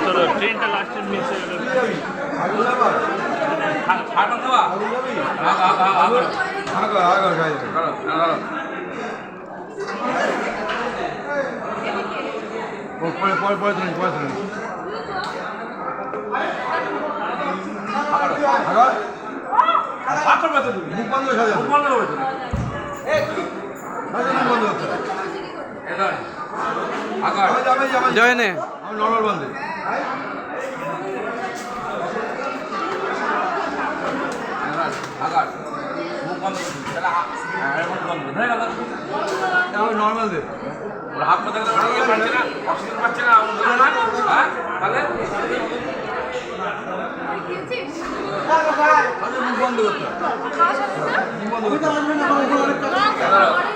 চলো ট্রেনটা লাস্টের মিস হয়ে গেল। জয়নে নর্মাল বন্ধে নর্মাল দে হাত পাতা পাচ্ছে না, অক্সিজেন পাচ্ছে না, তাহলে মুখ বন্ধ করতে খাওয়া যাবে না?